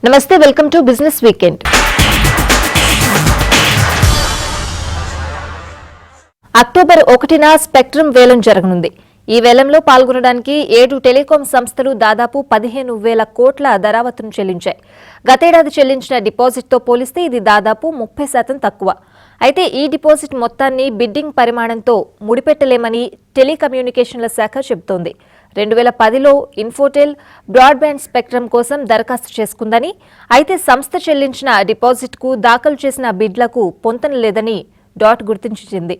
నమస్తే, welcome to business weekend. October 1న spectrum వేలం జరగనుంది. ఈ వేలంలో పాల్గొనడానికి 7 టెలికాం సంస్థలు దాదాపు 15,000 కోట్ల ధరావతును చెల్లించాయి. గతేడాది చెల్లించిన డిపాజిట్తో పోలిస్తే ఇది దాదాపు 30% తక్కువ. అయితే ఈ డిపాజిట్ మొత్తాన్ని బిడ్డింగ్ పరిమాణంతో ముడిపెట్టలేమని టెలికమ్యూనికేషన్ల శాఖ చెబుతోంది. 2010లో ఇన్ఫోటెల్ బ్రాడ్బ్యాండ్ స్పెక్ట్రమ్ కోసం దరఖాస్తు చేసుకుందని, అయితే సంస్థ చెల్లించిన డిపాజిట్కు దాఖలు చేసిన బిడ్లకు పొంతన లేదని డాట్ గుర్తించింది.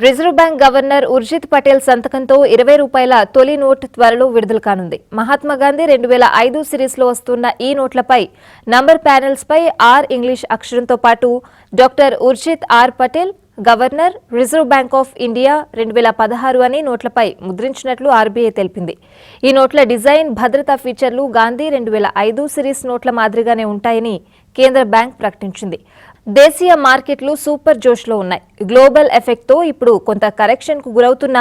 Reserve bank governor Urjit Patel సంతకంతో ₹20 తొలి నోట్ త్వరలో విడుదల కానుంది. మహాత్మాగాంధీ 2005 సిరీస్లో వస్తున్న ఈ నోట్లపై నంబర్ ప్యానెల్స్పై ఆర్ ఇంగ్లీష్ అక్షరంతో పాటు doctor Urjit R Patel, governor, Reserve Bank of India 2016 అని నోట్లపై ముద్రించినట్లు ఆర్బీఐ తెలిపింది. ఈ నోట్ల డిజైన్, భద్రతా ఫీచర్లు గాంధీ 2005 సిరీస్ నోట్ల మాదిరిగానే ఉంటాయని కేంద్ర బ్యాంక్ ప్రకటించింది. దేశీయ మార్కెట్లు సూపర్ జోష్లో ఉన్నాయి. గ్లోబల్ ఎఫెక్ట్తో ఇప్పుడు కొంత కరెక్షన్కు గురవుతున్న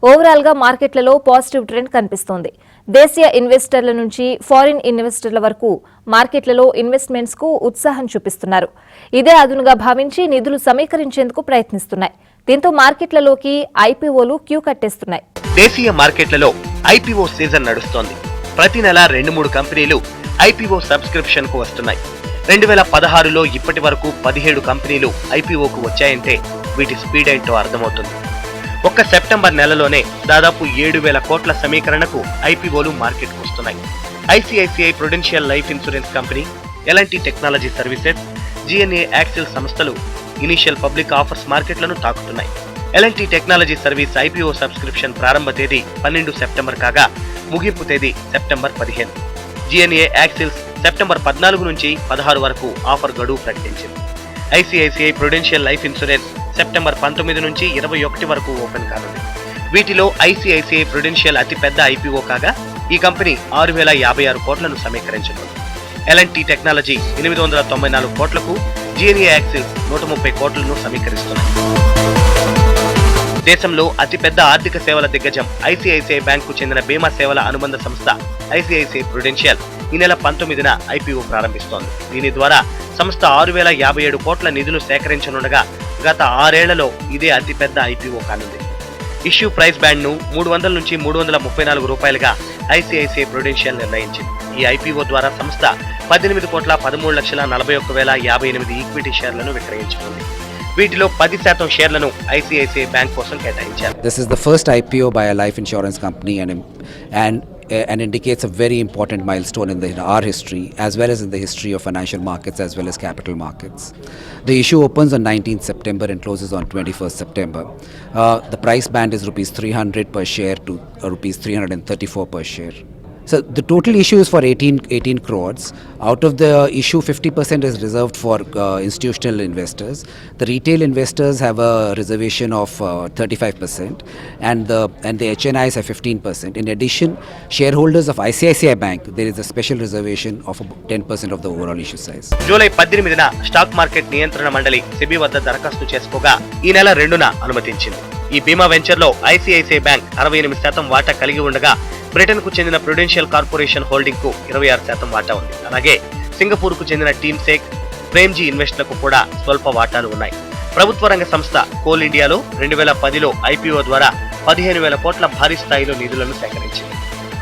ఓవరాల్గా మార్కెట్లలో పాజిటివ్ ట్రెండ్ కనిపిస్తోంది. దేశీయ ఇన్వెస్టర్ల నుంచి ఫారిన్ ఇన్వెస్టర్ల వరకు మార్కెట్లలో ఇన్వెస్ట్మెంట్స్కు ఉత్సాహం చూపిస్తున్నారు. ఇదే అదునుగా భావించి నిధులు సమీకరించేందుకు ప్రయత్నిస్తున్నాయి. దీంతో మార్కెట్లలోకి ఐపీఓలు క్యూ కట్టేస్తున్నాయి. దేశీయ మార్కెట్లలో ఐపీఓ సీజన్ నడుస్తోంది. ప్రతి నెల 2-3 కంపెనీలు ఐపీఓ సబ్స్క్రిప్షన్ కు వస్తున్నాయి. 2016లో ఇప్పటి వరకు 17 కంపెనీలు ఐపీఓకు వచ్చాయంటే వీటి స్పీడ్ ఏంటో అర్థమవుతుంది. ఒక్క సెప్టెంబర్ నెలలోనే దాదాపు 7,000 కోట్ల సమీకరణకు ఐపీఓలు మార్కెట్కు వస్తున్నాయి. ICICI prudential life insurance company, L and T technology services, GNA axle సంస్థలు ఇనీషియల్ పబ్లిక్ ఆఫర్స్ మార్కెట్లను తాకుతున్నాయి. L and T technology service IPO subscription ప్రారంభ తేదీ 12 సెప్టెంబర్ కాగా ముగింపు తేదీ సెప్టెంబర్ 15. జిఎన్ఏ యాక్సిల్స్ సెప్టెంబర్ 14 నుంచి 16 వరకు ఆఫర్ గడువు ప్రకటించింది. ICICI prudential life insurance September 19 నుంచి 21 వరకు ఓపెన్ కానుంది. వీటిలో ఐసిఐసిఐ ప్రుడెన్షియల్ అతిపెద్ద ఐపీఓ కాగా ఈ కంపెనీ 6,056 కోట్లను సమీకరించనుంది. ఎల్ఎన్టీ టెక్నాలజీ 894 కోట్లకు, జిఎన్ఏ యాక్సిల్స్ 130 కోట్లను సమీకరిస్తున్నాయి. దేశంలో అతిపెద్ద ఆర్థిక సేవల దిగ్గజం ఐసిఐసిఐ బ్యాంకు చెందిన బీమా సేవల అనుబంధ సంస్థ ఐసిఐసిఐ ప్రుడెన్షియల్ ఈ నెల 19న ఐపీఓ ప్రారంభిస్తోంది. దీని ద్వారా సంస్థ 6,057 కోట్ల నిధులు సేకరించనుండగా గత 6 ఏళ్లలో ఇదే అతిపెద్ద ఐపీఓ కానుంది. ఇష్యూ ప్రైస్ బ్యాండ్ ను 300 నుంచి ₹334 రూపాయలుగా ఐసిఐసిఐ ప్రుడెన్షియల్ నిర్ణయించింది. ఈ ఐపీఓ ద్వారా సంస్థ 18,41,41,058 ఈక్విటీ షేర్లను విక్రయించనుంది. వీటిలో 10% షేర్లను ఐసిఐసిఐ బ్యాంక్ కోసం కేటాయించారు. This is the first IPO by a life insurance company and indicates a very important milestone in our history as well as in the history of financial markets as well as capital markets. The issue opens on 19th September and closes on 21st September. The price band is ₹300 per share to ₹334 per share. So the total issue is for 18 crores. Out of the issue, 50% is reserved for institutional investors. The retail investors have a reservation of 35%, and the HNIs have 15%. In addition, shareholders of ICICI Bank, there is a special reservation of 10% of the overall issue size. July 18న stock market నియంత్రణ మండలి SEBI వద్ద దరఖాస్తు చేసుకోగా ఈ నెల 2న అనుమతించింది. ఈ బీమా వెంచర్లో ఐసిఐసిఐ బ్యాంక్ 68% వాటా కలిగి ఉండగా బ్రిటన్ కు చెందిన ప్రుడెన్షియల్ కార్పొరేషన్ హోల్డింగ్ కు 26% వాటా ఉంది. అలాగే సింగపూర్ కు చెందిన టీమ్సేక్, ప్రేమ్జీ ఇన్వెస్ట్లకు కూడా స్వల్ప వాటాలు ఉన్నాయి. ప్రభుత్వ రంగ సంస్థ కోల్ ఇండియాలో 2010లో ఐపీఓ ద్వారా 15,000 కోట్ల భారీ స్థాయిలో నిధులను సేకరించింది.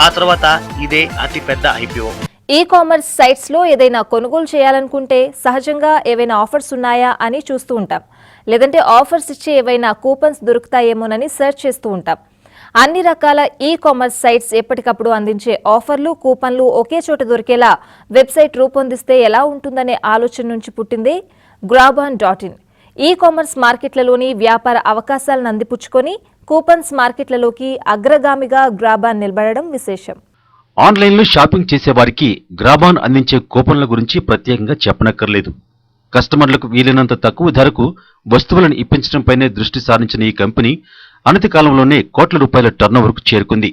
ఆ తర్వాత ఇదే అతిపెద్ద ఐపీఓ. ఈ కామర్స్ సైట్స్ లో ఏదైనా కొనుగోలు చేయాలనుకుంటే సహజంగా ఏవైనా ఆఫర్స్ ఉన్నాయా అని చూస్తూ ఉంటాం. లేదంటే ఆఫర్స్ ఇచ్చే ఏవైనా కూపన్స్ దొరుకుతాయేమోనని సెర్చ్ చేస్తూ ఉంటాం. అన్ని రకాల ఈ కామర్స్ సైట్స్ ఎప్పటికప్పుడు అందించే ఆఫర్లు, కూపన్లు ఒకే చోట దొరికేలా వెబ్సైట్ రూపొందిస్తే ఎలా ఉంటుందనే ఆలోచన నుంచి పుట్టిందే Grabon.in. ఈ కామర్స్ మార్కెట్లలోని వ్యాపార అవకాశాలను అందిపుచ్చుకొని కూపన్స్ మార్కెట్లలోకి అగ్రగామిగా గ్రాబాన్ నిలబడడం విశేషం. ఆన్లైన్లో షాపింగ్ చేసేవారికి గ్రాబాన్ అందించే కూపన్ల గురించి ప్రత్యేకంగా చెప్పనక్కర్లేదు. కస్టమర్లకు వీలైనంత తక్కువ ధరకు వస్తువులను ఇప్పించడంపైనే దృష్టి సారించిన ఈ కంపెనీ అనతి కాలంలోనే కోట్ల రూపాయల టర్నోవర్కు చేరుకుంది.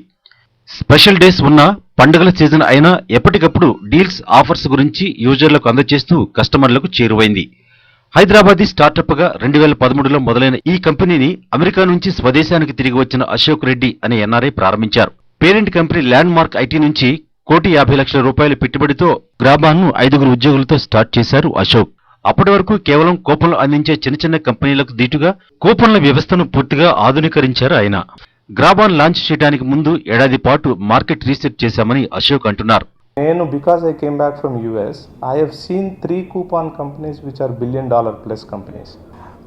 స్పెషల్ డేస్ ఉన్న పండుగల సీజన్ అయినా ఎప్పటికప్పుడు డీల్స్, ఆఫర్స్ గురించి యూజర్లకు అందజేస్తూ కస్టమర్లకు చేరువైంది. హైదరాబాదీ స్టార్టప్గా 2013లో మొదలైన ఈ కంపెనీని అమెరికా నుంచి స్వదేశానికి తిరిగి వచ్చిన అశోక్ రెడ్డి అనే ఎన్ఆర్ఐ ప్రారంభించారు. Parent company land mark IT నుంచి ₹1,50,00,000 పెట్టుబడితో గ్రాబాన్ను 5 ఉద్యోగులతో స్టార్ట్ చేశారు అశోక్. అప్పటి వరకు కేవలం కూపన్లు అందించే చిన్న చిన్న కంపెనీలకు దీటుగా కూపన్ల వ్యవస్థను పూర్తిగా ఆధునీకరించారు ఆయన. గ్రాబాన్ లాంచ్ చేయడానికి ముందు ఏడాది పాటు మార్కెట్ రీసెర్చ్ చేశామని అశోక్ అంటున్నారు. Because I came back from US, I have seen 3 coupon companies which are $1 billion plus companies.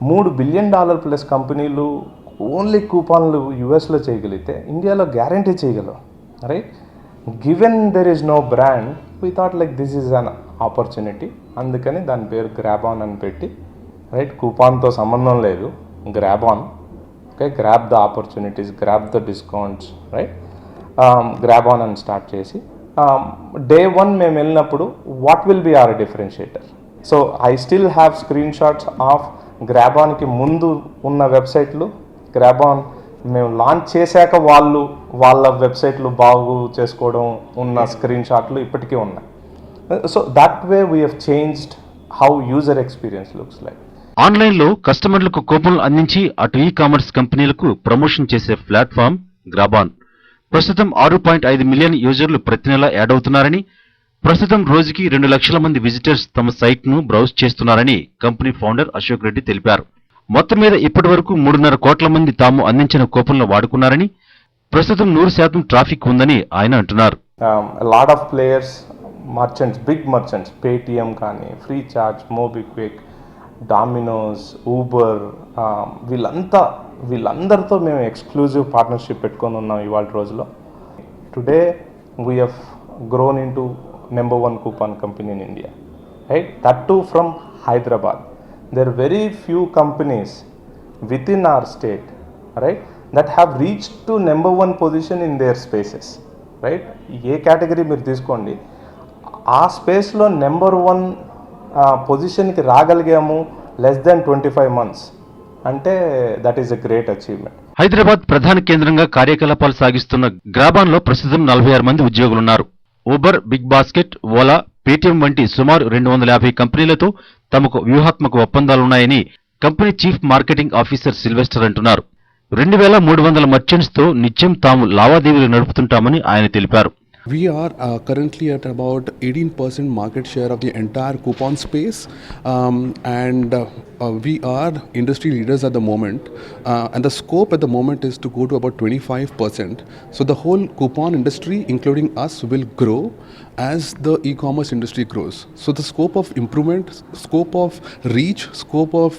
$3 billion plus కంపెనీలు ఓన్లీ కూపాన్లు యూఎస్లో చేయగలిగితే ఇండియాలో గ్యారంటీ చేయగలవు, right? Given there is no brand, we thought like this is an opportunity. అందుకని దాని పేరు గ్రాబాన్ అని పెట్టి, రైట్? కూపాన్తో సంబంధం లేదు, GrabOn. Okay, grab the opportunities, grab the discounts, right? GrabOn అని స్టార్ట్ చేసి డే 1 మేము వెళ్ళినప్పుడు what will be our differentiator. So I still have screen shots of గ్రాబాన్కి ముందు ఉన్న వెబ్సైట్లు, గ్రాబాన్ మేము లాంచ్ చేశాక వాళ్ళ వెబ్సైట్లు బాగు చేసుకోవడం ఉన్న స్క్రీన్ షాట్లు ఇప్పటికీ ఉన్నాయి. So that way we have changed how user experience looks like. ఆన్లైన్లో కస్టమర్లకు కూపన్లు అందించి అటు ఈ కామర్స్ కంపెనీలకు ప్రమోషన్ చేసే ప్లాట్ఫామ్ గ్రాబాన్. ప్రస్తుతం 6.5 మిలియన్ యూజర్లు ప్రతి నెల యాడ్ అవుతున్నారని, ప్రస్తుతం రోజుకి 2 లక్షల మంది విజిటర్స్ తమ సైట్ను బ్రౌజ్ చేస్తున్నారని కంపెనీ ఫౌండర్ అశోక్ రెడ్డి తెలిపారు. మొత్తం మీద ఇప్పటి వరకు 3.5 కోట్ల మంది తాము అందించిన కూపన్లు వాడుకున్నారని, ప్రస్తుతం 100% ట్రాఫిక్ ఉందని ఆయన అంటున్నారు. Lot of players, merchants, big merchants, Paytm కానీ, free charge, MobiKwik, Domino's, Uber, వీళ్ళందరితో మేము ఎక్స్క్లూజివ్ పార్ట్నర్షిప్ పెట్టుకొని ఉన్నాం ఇవాళ రోజులో. Today we have grown into number 1 coupon company in India, right? That too from Hyderabad. There are very few companies within our state, right, that have reached to number 1 position in their spaces, right? ఏ category మీరు తీసుకోండి, ఆ స్పేస్లో number 1 పొజిషన్కి రాగలిగాము less than 25 months అంటే that is a great achievement. Hyderabad ప్రధాన కేంద్రంగా కార్యకలాపాలు సాగిస్తున్న గ్రాబాన్లో ప్రస్తుతం 46 మంది ఉద్యోగులున్నారు. Uber, big basket, Ola, Paytm వంటి సుమారు 250 కంపెనీలతో తమకు వ్యూహాత్మక ఒప్పందాలున్నాయని company chief marketing officer Sylvester అంటున్నారు. 2,300 మర్చెంట్స్తో నిత్యం తాము లావాదేవీలు నడుపుతుంటామని ఆయన తెలిపారు. We are currently at about 18% market share of the entire coupon space, and we are industry leaders at the moment, and the scope at the moment is to go to about 25%. So the whole coupon industry, including us, will grow as the e-commerce industry grows. So the scope of improvement, scope of reach, scope of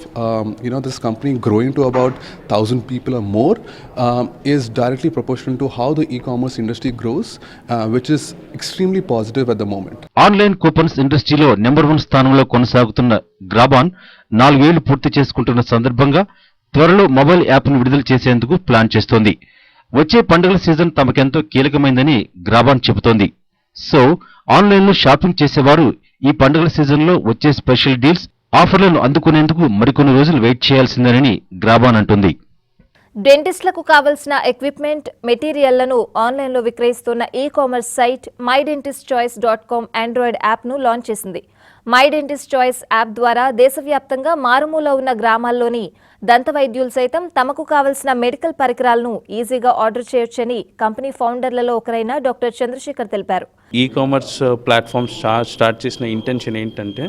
this company growing to about 1,000 people or more is directly proportional to how the e-commerce industry grows, which is extremely positive at the moment. Online coupons ఇండస్ట్రీలో number 1 స్థానంలో కొనసాగుతున్న గ్రాబాన్ 4 ఏళ్లు పూర్తి చేసుకుంటున్న సందర్భంగా త్వరలో mobile యాప్ను విడుదల చేసేందుకు ప్లాన్ చేస్తోంది. వచ్చే పండుగల సీజన్ తమకెంతో కీలకమైందని గ్రాబాన్ చెబుతోంది. సో ఆన్లైన్లో షాపింగ్ చేసేవారు ఈ పండుగల సీజన్లో వచ్చే స్పెషల్ డీల్స్, ఆఫర్లను అందుకునేందుకు మరికొన్ని రోజులు వెయిట్ చేయాల్సిందేనని గ్రాబాన్ అంటుంది. డెంటిస్టులకు కావలసిన ఎక్విప్మెంట్, మెటీరియల్లను ఆన్లైన్లో విక్రయిస్తున్న ఈ-కామర్స్ సైట్ MyDentistChoice.com ఆండ్రాయిడ్ యాప్ను లాంచ్ చేసింది. MyDentistChoice యాప్ ద్వారా దేశవ్యాప్తంగా మారుమూల ఉన్న గ్రామాల్లోని దంతవైద్యులు సైతం తమకు కావలసిన మెడికల్ పరికరాలను ఈజీగా ఆర్డర్ చేయొచ్చని కంపెనీ ఫౌండర్లలో ఒకరైన డాక్టర్ చంద్రశేఖర్ తెలిపారు. ఈ-కామర్స్ ప్లాట్ఫామ్ స్టార్ట్ చేసిన ఇంటెన్షన్ ఏంటంటే,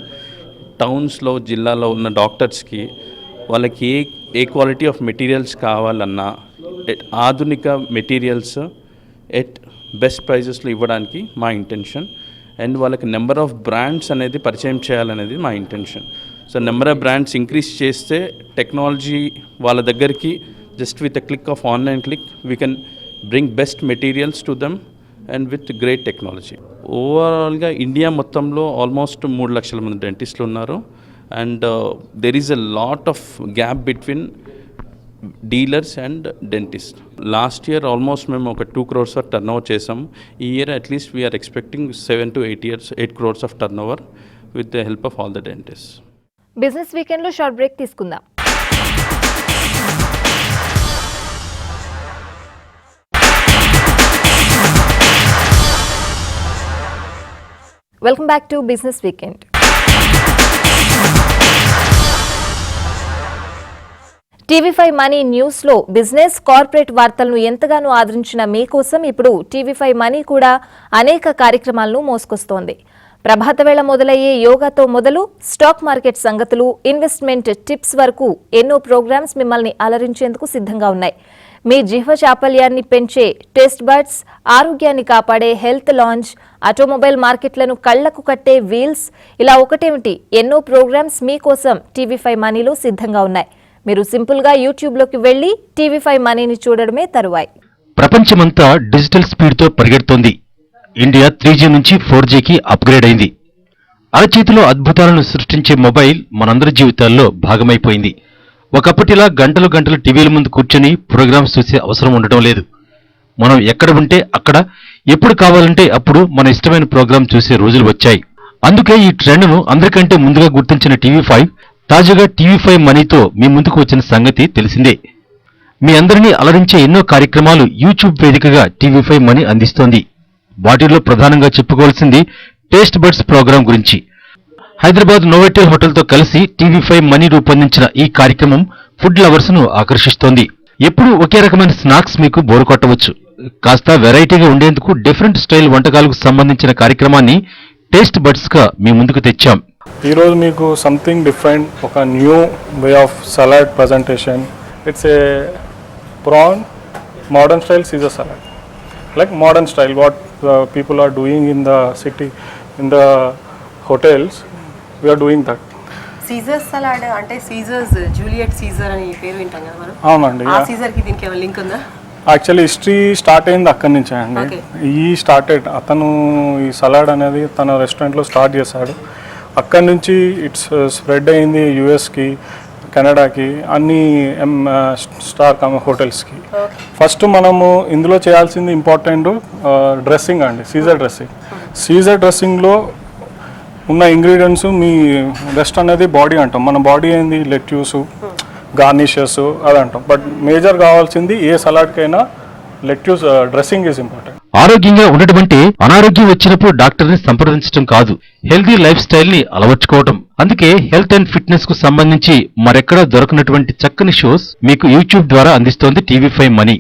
టౌన్స్లో, జిల్లాలో ఉన్న డాక్టర్స్కి వాళ్ళకి ఏ క్వాలిటీ ఆఫ్ మెటీరియల్స్ కావాలన్నా ఆధునిక మెటీరియల్స్ ఎట్ బెస్ట్ ప్రైజెస్లో ఇవ్వడానికి మా ఇంటెన్షన్. అండ్ వాళ్ళకి నెంబర్ ఆఫ్ బ్రాండ్స్ అనేది పరిచయం చేయాలనేది మా intention. So number of brands increase చేస్తే టెక్నాలజీ వాళ్ళ దగ్గరికి just with a click of online click we can bring best materials to them and with great technology. ఓవరాల్గా ఇండియా మొత్తంలో ఆల్మోస్ట్ 3 లక్షల మంది డెంటిస్టులు ఉన్నారు. And there is a lot of gap between dealers and dentists. Last year almost మేము ఒక 2 crores of turnover చేసాం. ఈ year at least we are expecting 7 to 8 crores of turnover with the help of all the dentists. Business వీకెండ్లో short break తీసుకుందాం. Welcome back to business weekend. TV five money news లో business corporate వార్తలను ఎంతగానో ఆదరించిన మీకోసం ఇప్పుడు టీవీ5 మనీ కూడా అనేక కార్యక్రమాలను మోసుకొస్తోంది. ప్రభాత వేళ మొదలయ్యే యోగాతో మొదలు స్టాక్ మార్కెట్ సంగతులు, ఇన్వెస్ట్మెంట్ టిప్స్ వరకు ఎన్నో ప్రోగ్రామ్స్ మిమ్మల్ని అలరించేందుకు సిద్ధంగా ఉన్నాయి. మీ జిహ్వ చాపల్యాన్ని పెంచే టెస్ట్ బర్డ్స్, ఆరోగ్యాన్ని కాపాడే హెల్త్ లాంచ్, ఆటోమొబైల్ మార్కెట్లను కళ్లకు కట్టే వీల్స్, ఇలా ఒకటేమిటి ఎన్నో ప్రోగ్రామ్స్ మీకోసం టీవీ5 మనీలో సిద్ధంగా ఉన్నాయి. మీరు సింపుల్ గా యూట్యూబ్లోకి వెళ్లి టీవీ5 మనీని చూడడమే తరువాయి. ప్రపంచమంతా డిజిటల్ స్పీడ్తో పరిగెడుతోంది. ఇండియా 3G నుంచి 4Gకి అప్గ్రేడ్ అయింది. అరచేతిలో అద్భుతాలను సృష్టించే మొబైల్ మనందరి జీవితాల్లో భాగమైపోయింది. ఒకప్పటిలా గంటలు గంటలు టీవీల ముందు కూర్చొని ప్రోగ్రామ్స్ చూసే అవసరం ఉండటం లేదు. మనం ఎక్కడ ఉంటే అక్కడ, ఎప్పుడు కావాలంటే అప్పుడు మన ఇష్టమైన ప్రోగ్రాం చూసే రోజులు వచ్చాయి. అందుకే ఈ ట్రెండ్ను అందరికంటే ముందుగా గుర్తించిన టీవీ5 తాజాగా టీవీ5 మనీతో మీ ముందుకు వచ్చిన సంగతి తెలిసిందే. మీ అందరినీ అలరించే ఎన్నో కార్యక్రమాలు యూట్యూబ్ వేదికగా టీవీ5 మనీ అందిస్తోంది. వాటిలో ప్రధానంగా చెప్పుకోవాల్సింది టేస్ట్ బర్డ్స్ ప్రోగ్రాం గురించి. హైదరాబాద్ నోవెటెల్ హోటల్తో కలిసి టీవీ5 మనీ రూపొందించిన ఈ కార్యక్రమం ఫుడ్ లవర్స్ ను ఆకర్షిస్తోంది. ఎప్పుడూ ఒకే రకమైన స్నాక్స్ మీకు బోరు కొట్టవచ్చు. కాస్త వెరైటీగా ఉండేందుకు డిఫరెంట్ స్టైల్ వంటకాలకు సంబంధించిన కార్యక్రమాన్ని టేస్ట్ బర్డ్స్ గా మీ ముందుకు తెచ్చాం. ఈరోజు మీకు సంథింగ్ డిఫరెంట్, ఒక new way of salad presentation. It's a prawn modern style Caesar salad, like modern style what people are doing in the city, in the hotels, we're doing that. Caesar salad అంటే Caesars, Juliet Caesar అని పేరు వింటాం కదా మనం. అవునండి. ఆ సీజర్కి దీనికి ఏమైనా లింక్ ఉందా? యాక్చువల్లీ హిస్టరీ స్టార్ట్ అయింది అక్కడి నుంచే అండి. అతను ఈ సలాడ్ అనేది తన రెస్టారెంట్లో స్టార్ట్ చేశాడు. అక్కడి నుంచి ఇట్స్ స్ప్రెడ్ అయింది యుఎస్కి, కెనడాకి, అన్ని స్టార్ హోటల్స్కి. ఫస్ట్ మనము ఇందులో చేయాల్సింది ఇంపార్టెంట్ డ్రెస్సింగ్ అండి, సీజర్ డ్రెస్సింగ్. సీజర్ డ్రెస్సింగ్లో ఉన్న ఇంగ్రీడియంట్స్, మీ రెస్ట్ అనేది బాడీ అంటాం, మన బాడీ ఏంది లెట్యూస్, గార్నిషెస్ అది అంటాం. బట్ మేజర్ కావాల్సింది ఏ సలాడ్కైనా లెట్యూస్ డ్రెస్సింగ్ ఈజ్ ఇంపార్టెంట్. ఆరోగ్యంగా ఉండటం అంటే అనారోగ్యం వచ్చినప్పుడు డాక్టర్ని సంప్రదించడం కాదు, హెల్తీ లైఫ్ స్టైల్ ని అలవర్చుకోవటం. అందుకే హెల్త్ అండ్ ఫిట్నెస్ కు సంబంధించి మరెక్కడా దొరకనటువంటి చక్కని షోస్ మీకు యూట్యూబ్ ద్వారా అందిస్తోంది టీవీ5 మనీ.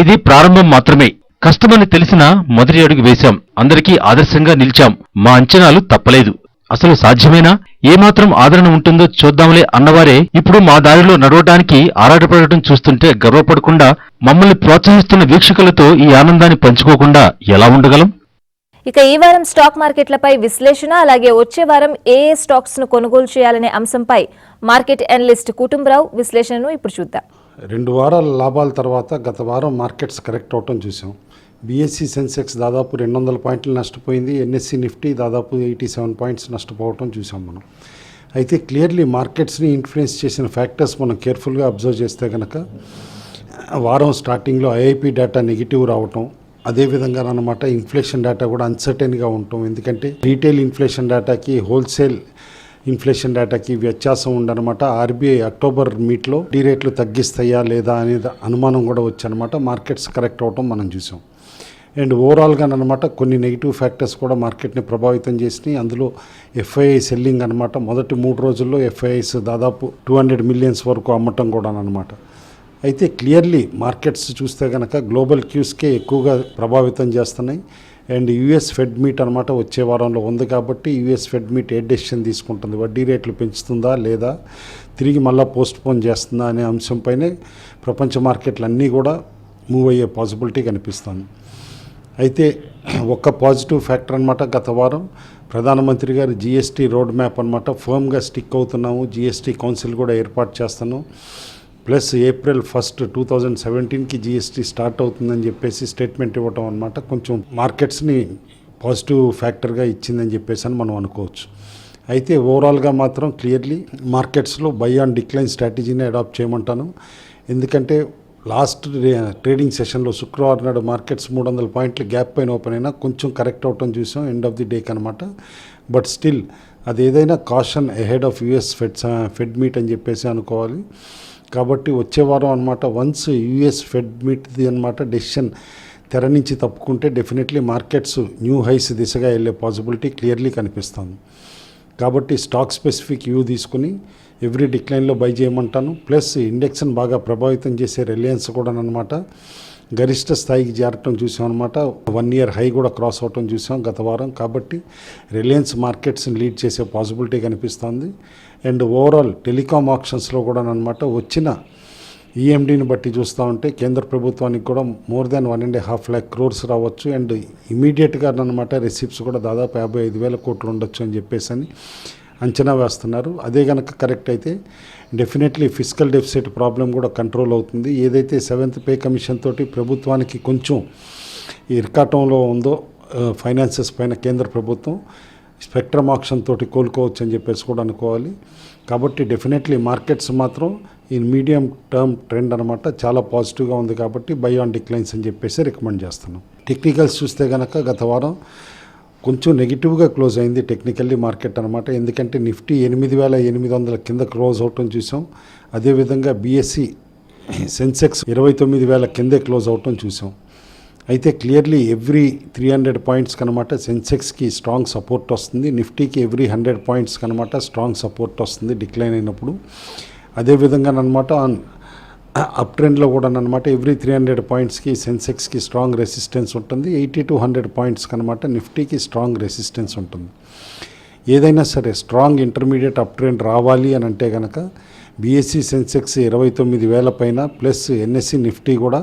ఇది ప్రారంభం మాత్రమే. కష్టమని తెలిసినా మొదటి అడుగు వేశాం. అందరికీ ఆదర్శంగా నిలిచాం. మా అంచనాలు తప్పలేదు. అసలు సాధ్యమేనా? ఏమాత్రం ఆదరణ ఉంటుందో చూద్దాంలే అన్నవారే ఇప్పుడు మా దారిలో నడవడానికి ఆరాటపడటం చూస్తుంటే గర్వపడకుండా, మమ్మల్ని ప్రోత్సహిస్తున్న వీక్షకులతో ఈ ఆనందాన్ని పంచుకోకుండా ఎలా ఉండగలం? ఇక ఈ వారం స్టాక్ మార్కెట్లపై విశ్లేషణ, అలాగే వచ్చే వారం ఏ స్టాక్స్ ను కొనుగోలు చేయాలనే అంశంపై మార్కెట్ అనలిస్ట్ కుటుంబరావు విశ్లేషణను ఇప్పుడు చూద్దాం. 2 వారాల లాభాల తర్వాత గత వారం మార్కెట్స్ కరెక్ట్ అవటం చూసాం. బీఎస్సీ సెన్సెక్స్ దాదాపు 200 పాయింట్లు నష్టపోయింది. ఎన్ఎస్సీ నిఫ్టీ దాదాపు 87 పాయింట్స్ నష్టపోవటం చూసాం మనం. అయితే క్లియర్లీ మార్కెట్స్ని ఇన్ఫ్లుయెన్స్ చేసిన ఫ్యాక్టర్స్ మనం కేర్ఫుల్గా అబ్జర్వ్ చేస్తే కనుక వారం స్టార్టింగ్లో ఐఐపి డేటా నెగిటివ్ రావటం, అదేవిధంగా అన్నమాట ఇన్ఫ్లేషన్ డేటా కూడా అన్సర్టెన్గా ఉండటం. ఎందుకంటే రీటైల్ ఇన్ఫ్లేషన్ డేటాకి హోల్సేల్ ఇన్ఫ్లేషన్ డేటాకి వ్యత్యాసం ఉండనమాట. ఆర్బీఐ అక్టోబర్ మీట్లో వడ్డీ రేట్లు తగ్గిస్తాయా లేదా అనేది అనుమానం కూడా వచ్చనమాట. మార్కెట్స్ కరెక్ట్ అవటం మనం చూసాం. అండ్ ఓవరాల్గా అనమాట కొన్ని నెగిటివ్ ఫ్యాక్టర్స్ కూడా మార్కెట్ని ప్రభావితం చేసినాయి. అందులో ఎఫ్ఐఐ సెల్లింగ్ అనమాట. మొదటి 3 రోజుల్లో ఎఫ్ఐఐస్ దాదాపు 200 మిలియన్స్ వరకు అమ్మటం కూడా అనమాట. అయితే క్లియర్లీ మార్కెట్స్ చూస్తే కనుక గ్లోబల్ క్యూస్కే ఎక్కువగా ప్రభావితం చేస్తున్నాయి. అండ్ యూఎస్ ఫెడ్ మీట్ అనమాట వచ్చే వారంలో ఉంది. కాబట్టి యూఎస్ ఫెడ్ మీట్ ఏ డెసిషన్ తీసుకుంటుంది, వడ్డీ రేట్లు పెంచుతుందా లేదా తిరిగి మళ్ళీ పోస్ట్పోన్ చేస్తుందా అనే అంశంపైనే ప్రపంచ మార్కెట్లు అన్నీ కూడా మూవ్ అయ్యే పాసిబిలిటీ కనిపిస్తుంది. అయితే ఒక పాజిటివ్ ఫ్యాక్టర్ అనమాట, గత వారం ప్రధానమంత్రి గారు జిఎస్టీ రోడ్ మ్యాప్ అనమాట ఫర్మ్గా స్టిక్ అవుతున్నాము, జిఎస్టీ కౌన్సిల్ కూడా ఏర్పాటు చేస్తున్నాం, ప్లస్ April 1, 2017కి జిఎస్టీ స్టార్ట్ అవుతుందని చెప్పేసి స్టేట్మెంట్ ఇవ్వటం అనమాట కొంచెం మార్కెట్స్ని పాజిటివ్ ఫ్యాక్టర్గా ఇచ్చిందని చెప్పేసి అని మనం అనుకోవచ్చు. అయితే ఓవరాల్గా మాత్రం క్లియర్లీ మార్కెట్స్లో బై ఆన్ డిక్లైన్ స్ట్రాటజీని అడాప్ట్ చేయమంటాను. ఎందుకంటే లాస్ట్ ట్రేడింగ్ సెషన్లో శుక్రవారం నాడు మార్కెట్స్ 300 పాయింట్ల గ్యాప్ పైన ఓపెన్ అయినా కొంచెం కరెక్ట్ అవటం చూసాం ఎండ్ ఆఫ్ ది డేకి అనమాట. బట్ స్టిల్ అది ఏదైనా caution ahead of US fed meet అని చెప్పేసి అనుకోవాలి. కాబట్టి వచ్చే వారం అనమాట వన్స్ యుఎస్ ఫెడ్ మీట్ది అనమాట డెసిషన్ తెర నుంచి తప్పుకుంటే డెఫినెట్లీ మార్కెట్స్ న్యూ హైస్ దిశగా వెళ్ళే పాసిబిలిటీ క్లియర్లీ కనిపిస్తుంది. కాబట్టి స్టాక్ స్పెసిఫిక్ వ్యూ తీసుకుని ఎవ్రీ డిక్లైన్లో బై చేయమంటాను. ప్లస్ ఇండెక్స్ని బాగా ప్రభావితం చేసే రిలయన్స్ కూడా అనమాట గరిష్ట స్థాయికి చేరటం చూసాం అనమాట. 1 year హై కూడా క్రాస్ అవటం చూసాం గత వారం. కాబట్టి రిలయన్స్ మార్కెట్స్ని లీడ్ చేసే పాసిబిలిటీ కనిపిస్తుంది. అండ్ ఓవరాల్ టెలికామ్ ఆప్షన్స్లో కూడా అనమాట వచ్చిన ఈఎండీని బట్టి చూస్తూ ఉంటే కేంద్ర ప్రభుత్వానికి కూడా మోర్ దాన్ 1.5 lakh crores రావచ్చు. అండ్ ఇమీడియట్గా అనమాట రిసిప్ట్స్ కూడా దాదాపు 55,000 కోట్లు ఉండొచ్చు అని చెప్పేసి అని అంచనా వేస్తున్నారు. అదే కనుక కరెక్ట్ అయితే డెఫినెట్లీ ఫిజికల్ డెఫిసిట్ ప్రాబ్లం కూడా కంట్రోల్ అవుతుంది. ఏదైతే 7th పే కమిషన్ తోటి ప్రభుత్వానికి కొంచెం ఇరకాటంలో ఉందో ఫైనాన్సెస్ పైన కేంద్ర ప్రభుత్వం స్పెక్ట్రమ్ ఆక్షన్ తోటి కోలుకోవచ్చు అని చెప్పేసి కూడా అనుకోవాలి. కాబట్టి డెఫినెట్లీ మార్కెట్స్ మాత్రం ఈ మీడియం టర్మ్ ట్రెండ్ అనమాట చాలా పాజిటివ్గా ఉంది. కాబట్టి బై ఆన్ డిక్లైన్స్ అని చెప్పేసి రికమెండ్ చేస్తున్నాం. టెక్నికల్స్ చూస్తే కనుక గత వారం కొంచెం నెగిటివ్గా క్లోజ్ అయింది టెక్నికల్లీ మార్కెట్ అనమాట. ఎందుకంటే నిఫ్టీ 8,800 కింద క్లోజ్ అవటం చూసాం. అదేవిధంగా బీఎస్సీ సెన్సెక్స్ 29,000 కిందే క్లోజ్ అవటం చూసాం. అయితే క్లియర్లీ ఎవ్రీ 300 పాయింట్స్కి అనమాట సెన్సెక్స్కి స్ట్రాంగ్ సపోర్ట్ వస్తుంది. నిఫ్టీకి ఎవ్రీ 100 పాయింట్స్కి అనమాట స్ట్రాంగ్ సపోర్ట్ వస్తుంది డిక్లైన్ అయినప్పుడు. అదేవిధంగా అనమాట అప్ ట్రెండ్లో కూడా అనమాట ఎవ్రీ 300 పాయింట్స్కి సెన్సెక్స్కి స్ట్రాంగ్ రెసిస్టెన్స్ ఉంటుంది. 80 to 100 పాయింట్స్కి అనమాట నిఫ్టీకి స్ట్రాంగ్ రెసిస్టెన్స్ ఉంటుంది. ఏదైనా సరే స్ట్రాంగ్ ఇంటర్మీడియట్ అప్ ట్రెండ్ రావాలి అని అంటే కనుక బీఎస్సీ సెన్సెక్స్ 29,000 పైన ప్లస్ ఎన్ఎస్సి నిఫ్టీ కూడా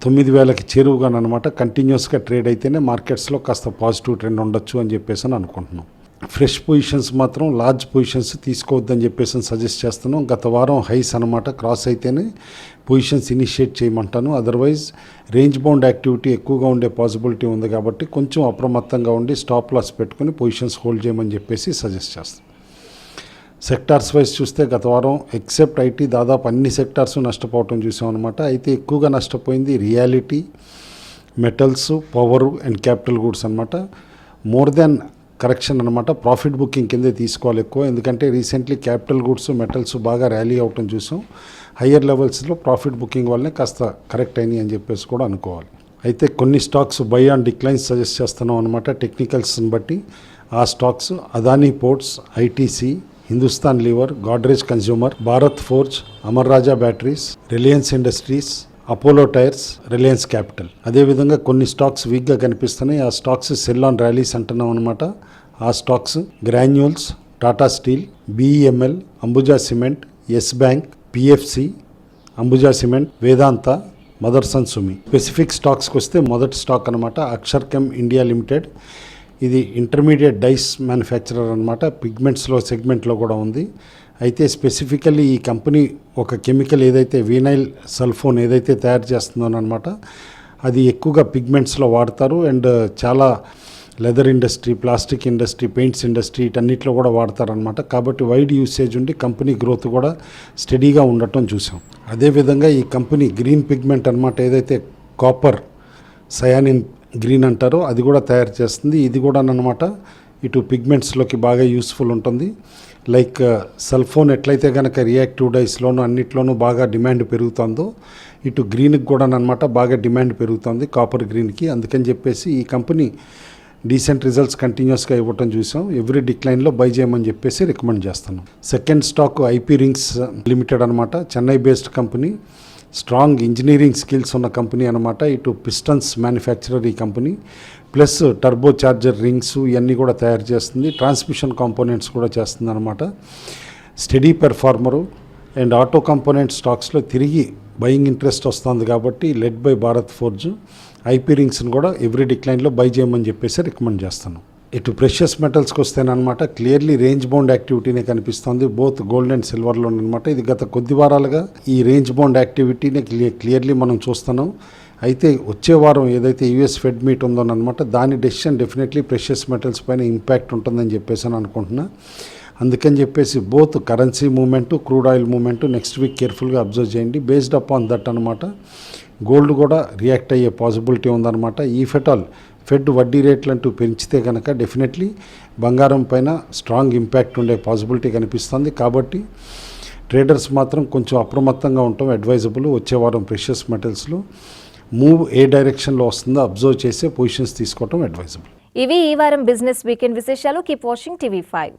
9,000కి చేరువుగానమాట కంటిన్యూస్గా ట్రేడ్ అయితేనే మార్కెట్స్లో కాస్త పాజిటివ్ ట్రెండ్ ఉండొచ్చు అని చెప్పేసి అని అనుకుంటున్నాం. ఫ్రెష్ పొజిషన్స్ మాత్రం లార్జ్ పొజిషన్స్ తీసుకోవద్దని చెప్పేసి సజెస్ట్ చేస్తున్నాం. గత వారం హైస్ అనమాట క్రాస్ అయితేనే పొజిషన్స్ ఇనిషియేట్ చేయమంటాను. అదర్వైజ్ రేంజ్ బౌండ్ యాక్టివిటీ ఎక్కువగా ఉండే పాసిబిలిటీ ఉంది. కాబట్టి కొంచెం అప్రమత్తంగా ఉండి స్టాప్ లాస్ పెట్టుకుని పొజిషన్స్ హోల్డ్ చేయమని చెప్పేసి సజెస్ట్ చేస్తాం. సెక్టార్స్ వైజ్ చూస్తే గత వారం ఎక్సెప్ట్ ఐటీ దాదాపు అన్ని సెక్టార్స్ నష్టపోవటం చూసాం అనమాట. అయితే ఎక్కువగా నష్టపోయింది reality, metals, power and capital goods అనమాట. మోర్ దెన్ కరెక్షన్ అనమాట. ప్రాఫిట్ బుకింగ్ కిందే తీసుకోవాలి ఎక్కువ. ఎందుకంటే రీసెంట్లీ క్యాపిటల్ గూడ్స్, మెటల్స్ బాగా ర్యాలీ అవటం చూసాం. హయ్యర్ లెవెల్స్లో ప్రాఫిట్ బుకింగ్ వల్లనే కాస్త కరెక్ట్ అయినాయి అని చెప్పేసి కూడా అనుకోవాలి. అయితే కొన్ని stocks buy on declines suggest చేస్తున్నాం అనమాట టెక్నికల్స్ని బట్టి. ఆ stocks Adani ports, ITC, Hindustan lever, Godrej consumer, Bharat forge, Amar Raja batteries, Reliance industries, Apollo tyres, Reliance capital. అదేవిధంగా కొన్ని స్టాక్స్ వీక్గా కనిపిస్తున్నాయి. ఆ స్టాక్స్ సెల్ ఆన్ ర్యాలీస్ అంటున్నాం అనమాట. ఆ stocks granules, Tata steel, BEML, Ambuja cement, yes bank, PFC, Ambuja cement, Vedanta, Motherson Sumi. Specific స్టాక్స్కి వస్తే మొదటి స్టాక్ అనమాట అక్షర్కెమ్ ఇండియా లిమిటెడ్. ఇది ఇంటర్మీడియట్ డైస్ మ్యానుఫ్యాక్చరర్ అనమాట. పిగ్మెంట్స్లో సెగ్మెంట్లో కూడా ఉంది. అయితే స్పెసిఫికల్లీ ఈ కంపెనీ ఒక కెమికల్ ఏదైతే వీనైల్ సల్ఫోన్ ఏదైతే తయారు చేస్తుందో అనమాట అది ఎక్కువగా పిగ్మెంట్స్లో వాడతారు. అండ్ చాలా leather industry, plastic industry, paints industry వీటన్నిటిలో కూడా వాడతారనమాట. కాబట్టి వైడ్ యూసేజ్ ఉండి కంపెనీ గ్రోత్ కూడా స్టడీగా ఉండటం చూసాం. అదేవిధంగా ఈ కంపెనీ గ్రీన్ పిగ్మెంట్ అనమాట ఏదైతే కాపర్ సయానిన్ గ్రీన్ అంటారో అది కూడా తయారు చేస్తుంది. ఇది కూడా అనమాట ఇటు పిగ్మెంట్స్లోకి బాగా యూస్ఫుల్ ఉంటుంది. లైక్ సల్ఫోన్ ఎట్లయితే కనుక రియాక్టివ్ డైస్లోనూ అన్నిట్లోనూ బాగా డిమాండ్ పెరుగుతుందో ఇటు గ్రీన్కి కూడా అనమాట బాగా డిమాండ్ పెరుగుతుంది కాపర్ గ్రీన్కి. అందుకని చెప్పేసి ఈ కంపెనీ డీసెంట్ రిజల్ట్స్ కంటిన్యూస్గా ఇవ్వటం చూసాం. ఎవ్రీ డిక్లైన్లో బై చేయమని చెప్పేసి రికమెండ్ చేస్తున్నాం. Second stock IP rings limited అనమాట. Chennai based company, strong engineering skills ఉన్న కంపెనీ అనమాట. ఇటు పిస్టన్స్ మ్యానుఫ్యాక్చరర్ ఈ కంపెనీ, ప్లస్ టర్బో చార్జర్ రింగ్స్ ఇవన్నీ కూడా తయారు చేస్తుంది. ట్రాన్స్మిషన్ కాంపోనెంట్స్ కూడా చేస్తుంది అనమాట. Steady performer and auto component స్టాక్స్లో తిరిగి బయింగ్ ఇంట్రెస్ట్ వస్తుంది. కాబట్టి led by Bharat forge, IP రింగ్స్ని కూడా ఎవ్రీ డిక్లైన్లో బై చేయమని చెప్పేసి రికమెండ్ చేస్తాను. ఇటు ప్రెషియస్ మెటల్స్కి వస్తేనమాట క్లియర్లీ రేంజ్ బౌండ్ యాక్టివిటీనే కనిపిస్తుంది బోత్ గోల్డ్ అండ్ సిల్వర్లో అనమాట. ఇది గత కొద్ది వారాలుగా ఈ రేంజ్ బౌండ్ యాక్టివిటీనే క్లియర్లీ మనం చూస్తున్నాం. అయితే వచ్చే వారం ఏదైతే యూఎస్ ఫెడ్ మీట్ ఉందోనమాట దాని డెసిషన్ డెఫినెట్లీ ప్రెషియస్ మెటల్స్ పైన ఇంపాక్ట్ ఉంటుందని చెప్పేసి అని అనుకుంటున్నా. అందుకని చెప్పేసి both currency movement, crude oil movement next week కేర్ఫుల్గా అబ్జర్వ్ చేయండి. బేస్డ్ అపాన్ దట్ అనమాట గోల్డ్ కూడా రియాక్ట్ అయ్యే పాసిబిలిటీ ఉందన్నమాట. ఈ ఫెడ్ వడ్డీ రేట్లు అంటూ పెంచితే కనుక డెఫినెట్లీ బంగారం పైన స్ట్రాంగ్ ఇంపాక్ట్ ఉండే పాసిబిలిటీ కనిపిస్తుంది. కాబట్టి ట్రేడర్స్ మాత్రం కొంచెం అప్రమత్తంగా ఉండటం అడ్వైజబుల్. వచ్చే వారం ప్రెషియస్ మెటల్స్లో మూవ్ ఏ డైరెక్షన్లో వస్తుందో అబ్జర్వ్ చేసే పొజిషన్స్ తీసుకోవడం అడ్వైజబుల్. ఇవి ఈ వారం బిజినెస్ వీకెండ్ విశేషాలు. Keep watching TV5.